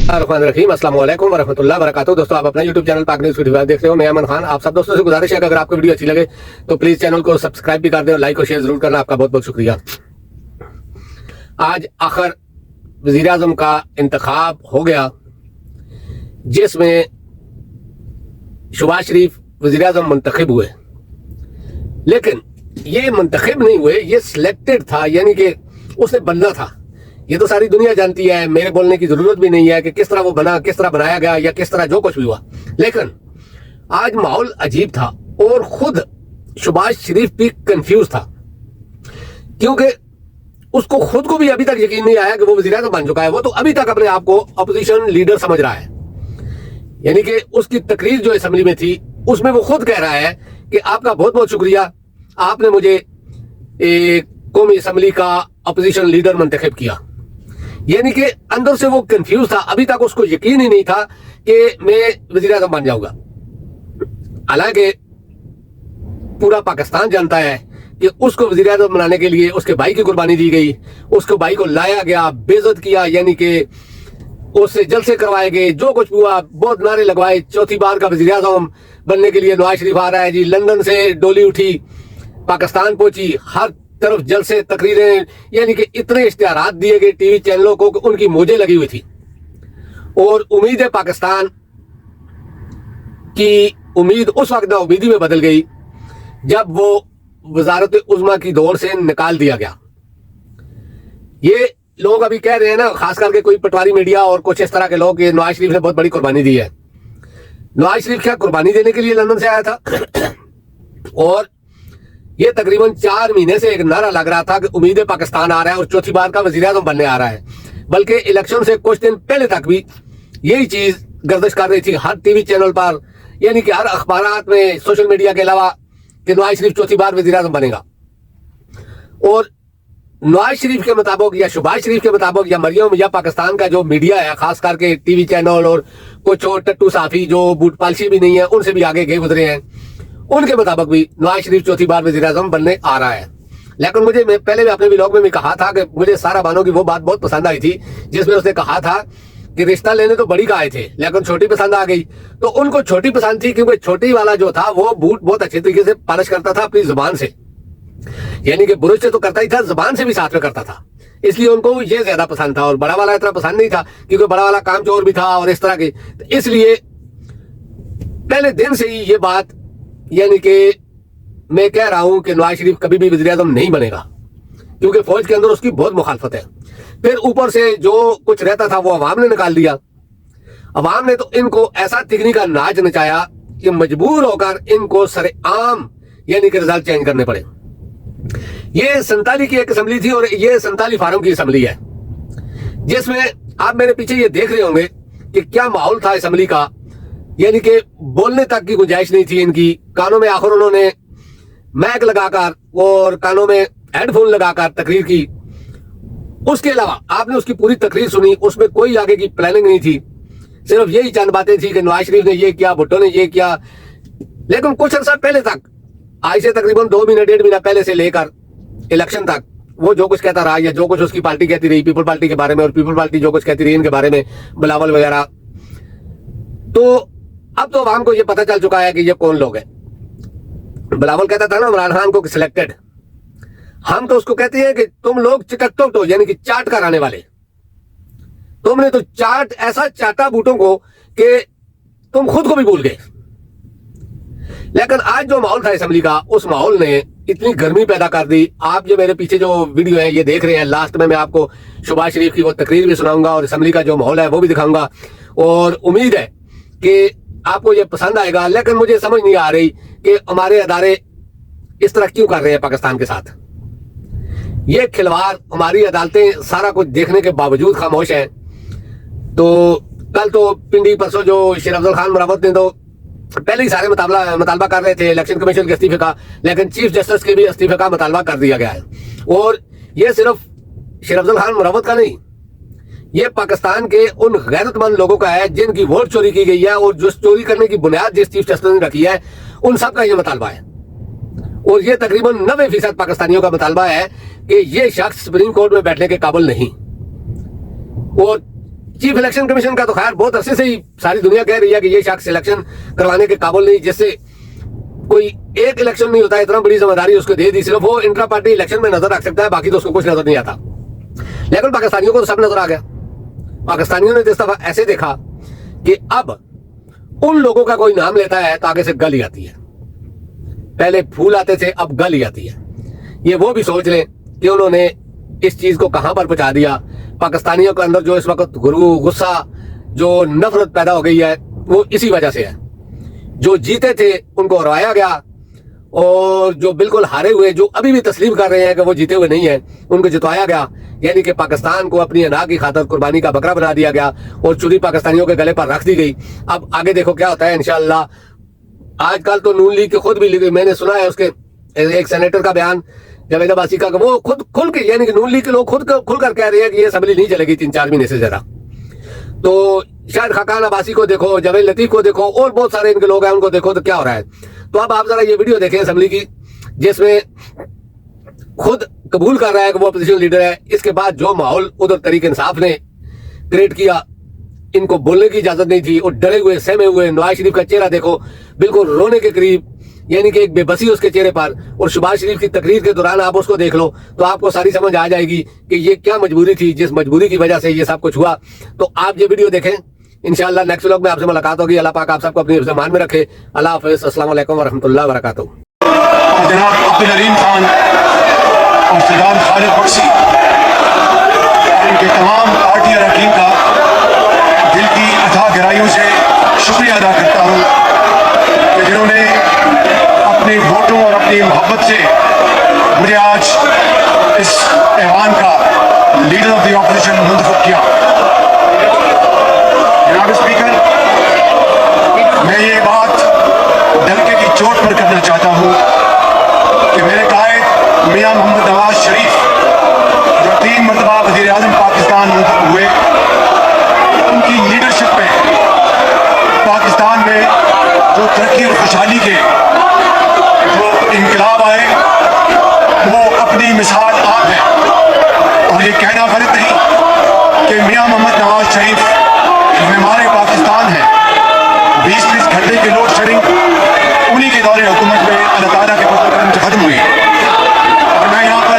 रहीम अस्सलाम वालेकुम वरहमतुल्लाहि वबरकातुहू। दोस्तों, आप अपना YouTube चैनल पाक न्यूज़ वीडियो देख रहे हो। मैं अमन खान। आप सब दोस्तों से गुजारिश है कि अगर आपको वीडियो अच्छी लगे तो प्लीज चैनल को सब्सक्राइब भी कर दें और लाइक और शेयर जरूर करना। आपका बहुत बहुत शुक्रिया। आज आखिर वजीर आजम का इंतखाब हो गया, जिसमें शहबाज शरीफ वजीर आजम मुंतखब हुए, लेकिन ये मुंतखब नहीं हुए, ये सिलेक्टेड था, यानी कि उसने बनना था। ये तो सारी दुनिया जानती है, मेरे बोलने की जरूरत भी नहीं है कि किस तरह वो बना, किस तरह बनाया गया या किस तरह जो कुछ भी हुआ। लेकिन आज माहौल अजीब था और खुद शहबाज शरीफ भी कंफ्यूज था, क्योंकि उसको खुद को भी अभी तक यकीन नहीं आया कि वो वज़ीर आज़म बन चुका है। वो तो अभी तक अपने आप को अपोजिशन लीडर समझ रहा है। यानी कि उसकी तकरीर जो असेंबली में थी उसमें वो खुद कह रहा है कि आपका बहुत बहुत शुक्रिया, आपने मुझे कौमी असेंबली का अपोजिशन लीडर मुंतखब किया। यानी कि अंदर से वो कंफ्यूज था, अभी तक उसको यकीन ही नहीं था कि मैं वज़ीर आज़म बन जाऊंगा। हालांकि पूरा पाकिस्तान जानता है कि उसको वज़ीर आज़म बनाने के लिए उसके भाई की कुर्बानी दी गई, उसके भाई को लाया गया, बेइज्जत किया, यानी कि उससे जलसे करवाए गए, जो कुछ हुआ, बहुत नारे लगवाए। चौथी बार का वज़ीर आज़म बनने के लिए नवाज शरीफ आ रहा है जी, लंदन से डोली उठी, पाकिस्तान पहुंची, हर तरफ जलसे, तकरीरें, यानी कि इतने इश्तिहारात दिए गए टीवी चैनलों को कि उनकी मौजें लगी हुई थी। और उम्मीद है पाकिस्तान की उम्मीद उस वक्त ना उम्मीदी में बदल गई जब वो वजारत उज़्मा की दौर से निकाल दिया गया। ये लोग अभी कह रहे हैं ना, खास करके कोई पटवारी मीडिया और कुछ इस तरह के लोग, कि नवाज शरीफ ने बहुत बड़ी कुर्बानी दी है। नवाज शरीफ क्या कुर्बानी देने के लिए लंदन से आया था? और ये तकरीबन 4 महीने से एक नारा लग रहा था कि उम्मीद पाकिस्तान आ रहा है और चौथी बार का वज़ीर आज़म बनने आ रहा है। बल्कि इलेक्शन से कुछ दिन पहले तक भी यही चीज गर्दिश कर रही थी हर टीवी चैनल पर, यानी कि हर अखबारात में, सोशल मीडिया के अलावा, कि नवाज शरीफ चौथी बार वज़ीर आज़म बनेगा। और नवाज शरीफ के मुताबिक या शहबाज शरीफ के मुताबिक या मरियम या पाकिस्तान का जो मीडिया है, खास करके टीवी चैनल और कुछ और टट्टू साफी जो बूट पालसी भी नहीं है, उनसे भी आगे गए गुजरे हैं, उनके मुताबिक भी नवाज शरीफ चौथी बार वज़ीर आज़म बनने आ रहा है। लेकिन मुझे, मैं पहले भी अपने व्लॉग में भी कहा था कि मुझे सारा बानो की वो बात बहुत पसंद आई थी, जिसमें उसने कहा था कि रिश्ता लेने तो बड़ी का आए थे लेकिन छोटी पसंद आ गई। तो उनको छोटी पसंद थी क्योंकि छोटी वाला जो था वो बूट बहुत अच्छे तरीके से पालिश करता था अपनी जुबान से, यानी कि बुरुश से तो करता ही था, जुबान से भी साथ में करता था, इसलिए उनको ये ज्यादा पसंद था। और बड़ा वाला इतना पसंद नहीं था क्योंकि बड़ा वाला काम चोर भी था और इस तरह की। तो इसलिए पहले दिन से ही ये बात, यानी कि मैं कह रहा हूं कि नवाज शरीफ कभी भी वज़ीर आज़म नहीं बनेगा, क्योंकि फौज के अंदर उसकी बहुत मुखालफत है। फिर ऊपर से जो कुछ रहता था वो अवाम ने निकाल दिया। अवाम ने तो इनको ऐसा तिगनी का नाच नचाया कि मजबूर होकर इनको सरेआम, यानी कि रिजल्ट चेंज करने पड़े। ये 47 की एक असेंबली थी और ये 47 फार्म की असेंबली है, जिसमें आप मेरे पीछे ये देख रहे होंगे कि क्या माहौल था असेंबली का। यानी कि बोलने तक की गुंजाइश नहीं थी इनकी। कानों में आखिर उन्होंने मैक लगाकर और कानों में हेडफोन लगाकर तकरीर की। उसके अलावा आपने उसकी पूरी तकरीर सुनी, उसमें कोई आगे की प्लानिंग नहीं थी, सिर्फ यही चंद बातें थी कि नवाज शरीफ ने ये किया, भुट्टो ने ये किया। लेकिन कुछ अर्सा पहले तक, आज से तकरीबन 2 महीने 1.5 महीना पहले से लेकर इलेक्शन तक, वो जो कुछ कहता रहा या जो कुछ उसकी पार्टी कहती रही, पीपल पार्टी के बारे में, और पीपल पार्टी जो कुछ कहती रही इनके बारे में, बिलावल वगैरह, तो अब तो आवाम को ये पता चल चुका है कि ये कौन लोग हैं। बिलावल कहता था ना इमरान खान को सिलेक्टेड, हम तो उसको कहते हैं कि तुम लोग चिटकटो, यानी कि चाट कर आने वाले। तुमने तो चाट ऐसा चाटा बूटों को कि तुम खुद को भी भूल गए। लेकिन आज जो माहौल था असेंबली का, उस माहौल ने इतनी गर्मी पैदा कर दी। आप जो मेरे पीछे जो वीडियो है ये देख रहे हैं, लास्ट में मैं आपको शहबाज शरीफ की वो तकरीर भी सुनाऊंगा और असेंबली का जो माहौल है वो भी दिखाऊंगा। और उम्मीद है कि आपको ये पसंद आएगा। लेकिन मुझे समझ नहीं आ रही कि हमारे अदारे इस तरह क्यों कर रहे हैं पाकिस्तान के साथ। ये खिलवाड़, हमारी अदालतें सारा कुछ देखने के बावजूद खामोश हैं। तो कल तो पिंडी परसों जो शेर अफजल खान मरावत ने तो पहले ही सारे मुतालबा कर रहे थे इलेक्शन कमीशन के इस्तीफे का, लेकिन चीफ जस्टिस के भी इस्तीफे का मुतालबा कर दिया गया है। और ये सिर्फ शेर अफजल खान मरावत का नहीं, ये पाकिस्तान के उन गैरतमंद लोगों का है जिनकी वोट चोरी की गई है और जो चोरी करने की बुनियाद जिस चीफ जस्टिस ने रखी है, उन सब का ये मुतालबा है। और ये तकरीबन 90% पाकिस्तानियों का मुतालबा है कि ये शख्स सुप्रीम कोर्ट में बैठने के काबिल नहीं। और चीफ इलेक्शन कमीशन का तो खैर बहुत अरसे से ही सारी दुनिया कह रही है कि ये शख्स इलेक्शन करवाने के काबिल नहीं, जिससे कोई एक इलेक्शन नहीं होता, इतना बड़ी जिम्मेदारी उसको दे दी। सिर्फ वो इंट्रा पार्टी इलेक्शन में नजर रख सकता है, बाकी तो उसको कुछ नजर नहीं आता। लेकिन पाकिस्तानियों को तो सब नजर आ गया। पाकिस्तानियों ने इस दफा ऐसे देखा कि अब उन लोगों का कोई नाम लेता है तो आगे से गल ही आती है। पहले फूल आते थे, अब गल ही आती है। ये वो भी सोच लें कि उन्होंने इस चीज को कहां पर पहुंचा दिया। पाकिस्तानियों के अंदर जो इस वक्त गुस्सा, जो नफरत पैदा हो गई है, वो इसी वजह से है। जो जीते थे उनको हरवाया गया, और जो बिल्कुल हारे हुए, जो अभी भी तस्लीम कर रहे हैं कि वो जीते हुए नहीं है, उनको जितवाया गया। यानी कि पाकिस्तान को अपनी अना की खातर कुर्बानी का बकरा बना दिया गया और चुरी पाकिस्तानियों के गले पर रख दी गई। अब आगे देखो क्या होता है इंशाअल्लाह। आजकल तो नून लीग के खुद भी, मैंने सुना है उसके एक सेनेटर का बयान, जावेद अब्बासी का, वो खुद खुल के, यानी कि नून लीग के लोग खुल कर कह रहे हैं कि ये असेंबली नहीं चलेगी 3-4 महीने से ज्यादा। तो शायद खाकान अब्बासी को देखो, जावेद लतीफ को देखो, और बहुत सारे इनके लोग हैं, उनको देखो तो क्या हो रहा है। तो अब आप जरा ये वीडियो देखें असेंबली की, जिसमें खुद कबूल कर रहा है कि वो अपोजिशन लीडर है। इसके बाद जो माहौल उधर तहरीक इंसाफ ने क्रिएट किया, इनको बोलने की इजाजत नहीं थी और डरे हुए, सहमे हुए। नवाज शरीफ का चेहरा देखो, बिल्कुल रोने के करीब, यानी कि एक बेबसी उसके चेहरे पर। और शहबाज शरीफ की तकरीर के दौरान आप उसको देख लो तो आपको सारी समझ आ जाएगी कि ये क्या मजबूरी थी, जिस मजबूरी की वजह से ये सब कुछ हुआ। तो आप ये वीडियो देखें, इंशाअल्लाह नेक्स्ट व्लॉग में आपसे मुलाकात होगी। अल्लाह पाक आप सबको अपनी मान में रखे। अल्लाह हाफिज़, अस्सलाम वालेकुम वरहमतुल्लाहि वबरकातुहू। जनाब अब्दुल हलीम खान और सरदार खालिद बख्शी, इनके तमाम पार्टी अरकान का दिल की अथाह गहराइयों से शुक्रिया अदा करता हूँ कि जिन्होंने अपने वोटों और अपनी मोहब्बत से मुझे आज इस ऐवान का लीडर ऑफ द ऑपोजिशन मुंतखब किया। जनाब स्पीकर, मैं ये बात डंके की चोट पर करना चाहता हूँ कि मेरे कायद मियां मोहम्मद नवाज शरीफ, जो 3 मरतबा वज़ीर आज़म पाकिस्तान मुंतखब हुए, उनकी लीडरशिप में पाकिस्तान में जो तरक्की और खुशहाली के जो इनकलाब आए, वो अपनी मिसाल आप है। और ये कहना गलत नहीं कि मियां मोहम्मद नवाज शरीफ हमारे पाकिस्तान है। 20-20 घंटे की लोड शेडिंग उन्हीं के दौरे हुकूमत में अल्लाह ताला के फज़ल करम से खत्म हुई। और मैं यहाँ पर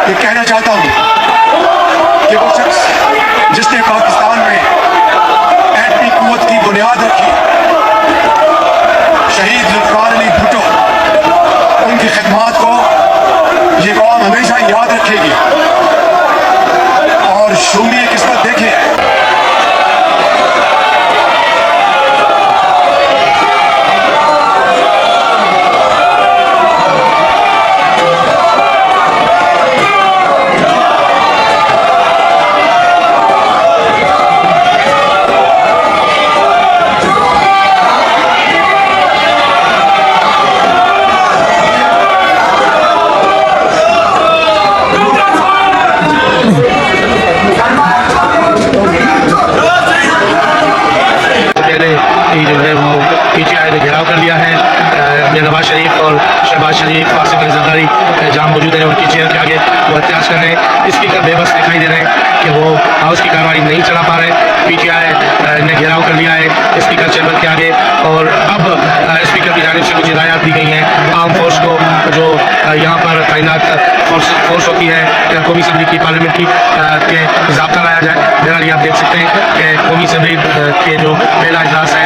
ये कहना चाहता हूँ कि वो शख्स जिसने पाकिस्तान में एटमी कुव्वत की बुनियाद रखी, शहीद जुल्फ़िकार अली भुट्टो, उनकी खिदमात को ये कौम हमेशा याद रखेगी। और शुमारी किस्मत देखें, नवाज शरीफ और शहबाज शरीफ, आसिफ अली जरदारी जहाँ मौजूद हैं, उनकी चेयर के आगे वो एहतजाज कर रहे हैं। स्पीकर बेबस दिखाई दे रहे हैं कि वो हाउस की कार्रवाई नहीं चला पा रहे। PTI ने घेराव कर लिया है स्पीकर चैम्बर के आगे। और अब स्पीकर की जानिब से कुछ हिदायत दी गई हैं आर्म फोर्स को, जो यहाँ पर तैनात फोर्स होती है कौमी असम्बली की, पार्लियामेंट की, के ज़ाब्ता लाया जाए। बहरहाल आप देख सकते हैं कि कौमी असम्बली के जो पहला इजलास है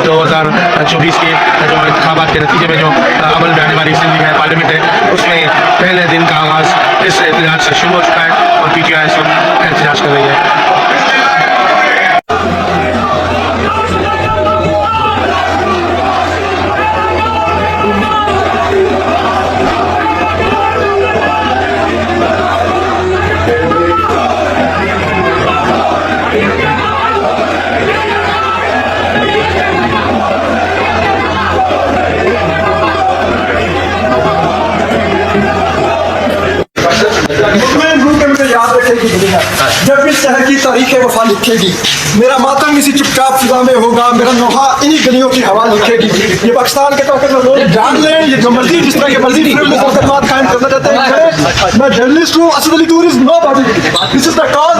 2024 के जो इंतखाबात के नतीजे में जो अमल में आने वाली असम्बली है, पार्लियामेंट है, उसमें पहले दिन का आगाज़ इस एहतजाज से शुरू हो चुका है और PTI इस वक्त एहतजाज कर रही है। जब भी शहर की तारीख वफा लिखेगी, मेरा मातम इसी चुपचाप फिजा में होगा, मेरा नोहा इन्हीं गलियों की हवा लिखेगी। ये पाकिस्तान के तौर पर लोग जान लें, ये जो मर्जी जिस तरह के मर्जी कायम करना चाहते हैं। मैं जर्नलिस्ट हूँ, असद अली दूर is nobody, this is the cause.